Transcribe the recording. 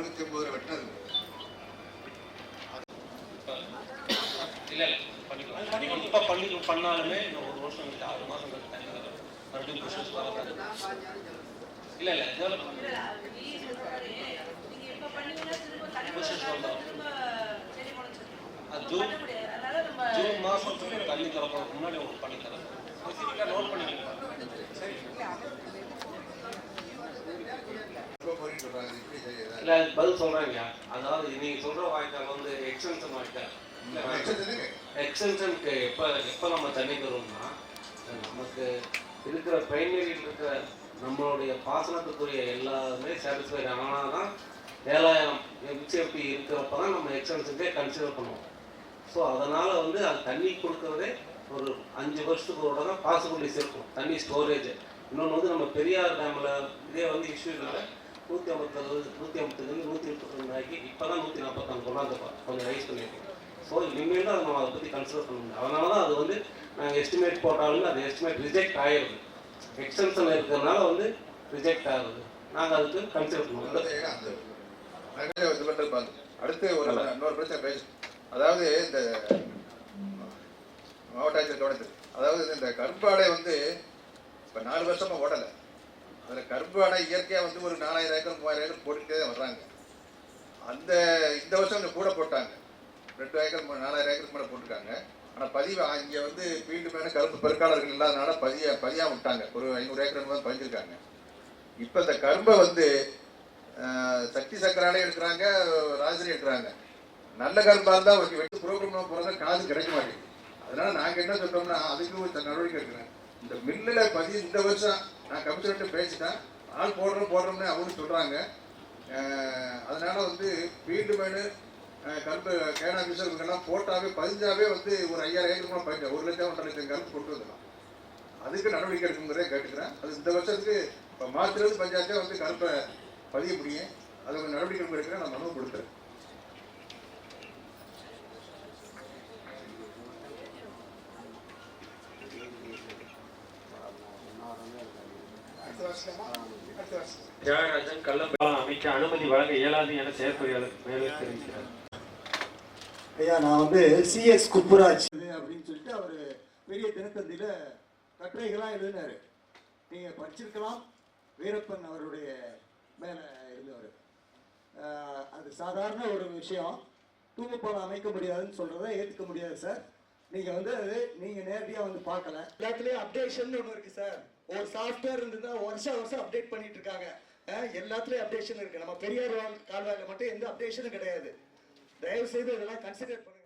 69 வெட்டினது இல்லை பண்ணிக்கலாம். இப்போ பண்ணாலுமே இன்னும் 1 வருஷம் 6 மாதம் மறுபடியும் ப்ரொசஸ் வரக்கூடாது. இல்லை ப்ரொசஸ் வந்தோம். அது ஜூன் மாதத்துக்கு தண்ணி திறக்கிறதுக்கு முன்னாடி உங்களுக்கு பண்ணித்தரேன். ஸ்பெசிஃபிக்காக நோட் பண்ணிக்கலாம். சரி இல்லை பதில் சொல்கிறேங்க. அதாவது நீங்கள் சொல்கிற வாய்க்கால் வந்து எக்ஸ்டென்ஷன் வாய்க்கால். எக்ஸ்டென்ஷனுக்கு எப்போ நம்ம தண்ணி தருவோம்னா நமக்கு இருக்கிற பிரைமரியில் இருக்கிற நம்மளுடைய பாசனத்துக்குரிய எல்லாருமே சாட்டிஸ்ஃபைட் ஆனால் தான் 7000 MCFT இருக்கிறப்ப தான் நம்ம எக்ஸ்டென்ஷனுக்கே கன்சிடர் பண்ணுவோம். ஸோ அதனால் வந்து அது தண்ணி கொடுக்குறதே ஒரு 5 வருஷத்துக்கு ஒரு தான் பாசிபிலிட்டிஸ் இருக்கும் தண்ணி ஸ்டோரேஜ். இன்னொன்று வந்து நம்ம பெரியார் டேமில் இதே வந்து இஷ்யூனால 150 132 ஆகி இப்போ தான் 144 கொண்டாந்துப்பா கொஞ்சம் ரைஸ் பண்ணியிருக்கோம். ஸோ இனிமேல் அதை நம்ம அதை பற்றி கன்சிடர் பண்ண முடியும். அதனால தான் அது வந்து நாங்கள் எஸ்டிமேட் போட்டாலுமே அது எஸ்டிமேட் ரிஜெக்ட் ஆகிடுது. எக்ஸ்டென்ஷன் இருக்கிறதுனால வந்து ரிஜெக்ட் ஆகுது. நாங்கள் அதுக்கு கன்சிடர் பண்ணுவோம். அடுத்து இன்னொரு பிரச்சனை பேச, அதாவது இந்த மாவட்ட ஆட்சியர் கவனத்தில், அதாவது இந்த கரும்பாடை வந்து இப்போ 4 வருஷமாக ஓடலை. அதில் கரும்பாடை இயற்கையாக வந்து ஒரு 4000 ஏக்கர் 3000 ஏக்கர் போட்டுக்கிட்டே தான் வர்றாங்க. இந்த வருஷம் கொஞ்சம் கூட போட்டாங்க, 2 ஏக்கர் 4000 ஏக்கருக்கு மேலே போட்டிருக்காங்க. ஆனால் பதிவு இங்கே வந்து ஃபீல்டு மேலே கரும்பு பெருக்காளர்கள் இல்லாதனால பதியாக விட்டாங்க. ஒரு 500 ஏக்கர் தான் பதிஞ்சிருக்காங்க. இப்போ இந்த கரும்பை வந்து சக்தி சக்கராலே எடுக்கிறாங்க, ராஜரி எடுக்கிறாங்க. நல்ல கரும்பாக இருந்தால் வெட்டு ப்ரோக்ராம் போகிறதா காசு கிடைக்க மாட்டேங்குது. அதனால் நாங்கள் என்ன சொல்கிறோம்னா அதுக்கு ஒரு நடவடிக்கை எடுக்கிறேன். இந்த மில்லில் இந்த வருஷம் நான் கமிஷனர்கிட்ட பேசிட்டேன், ஆள் போடுறோம்னு அவங்க சொல்கிறாங்க. அதனால் வந்து ஃபீல்டு மேனு கரும்பு கேன் ஆஃபீஸர் இவங்கெல்லாம் போட்டாவே பதிஞ்சாவே வந்து ஒரு 5000 ஏக்கர் பதிஞ்சா 1 லட்சம் 1.5 லட்சம் கரும்பு கொண்டு வந்துடலாம். அதுக்கு நடவடிக்கை எடுக்குங்கிறதே கேட்டுக்கிறேன். அது இந்த வருஷத்துக்கு இப்போ மார்ச்லேருந்து பஞ்சாயத்தே வந்து கரும்பை பதிய முடியும். அதுக்கு நடவடிக்கை எடுக்கிறேன். நான் மனு கொடுத்துறேன். தியாகராஜன் கள்ளப்பாலம் அமைக்க அனுமதி வழங்க இயலாது என செயற்பொறியாளர் மேலும் தெரிவிக்கிறார். ஐயா, நான் வந்து சிஎஸ் குப்புராஜ் அப்படின்னு சொல்லிட்டு அவர் பெரிய தினத்தந்தியில கட்டுரைகளாக எழுதினாரு. நீங்கள் படிச்சிருக்கலாம். வீரப்பன் அவருடைய மேலே இருந்தவர். அது சாதாரண ஒரு விஷயம். தூங்குப்பாலம் அமைக்க முடியாதுன்னு சொல்கிறத ஏற்றுக்க முடியாது சார். நீங்கள் வந்து அது நீங்கள் நேரடியாக வந்து பார்க்கல. எல்லாத்துலேயும் அப்டேஷன் ஒன்று இருக்குது சார். ஒரு சாஃப்ட்வேர் இருந்ததுன்னா வருஷம் அப்டேட் பண்ணிட்டு இருக்காங்க. எல்லாத்துலேயும் அப்டேஷன் இருக்குது. நம்ம பெரியார் கால்வாயில் மட்டும் எந்த அப்டேஷனும் கிடையாது. தயவு செய்து இதெல்லாம் கன்சிடர் பண்ணுங்க.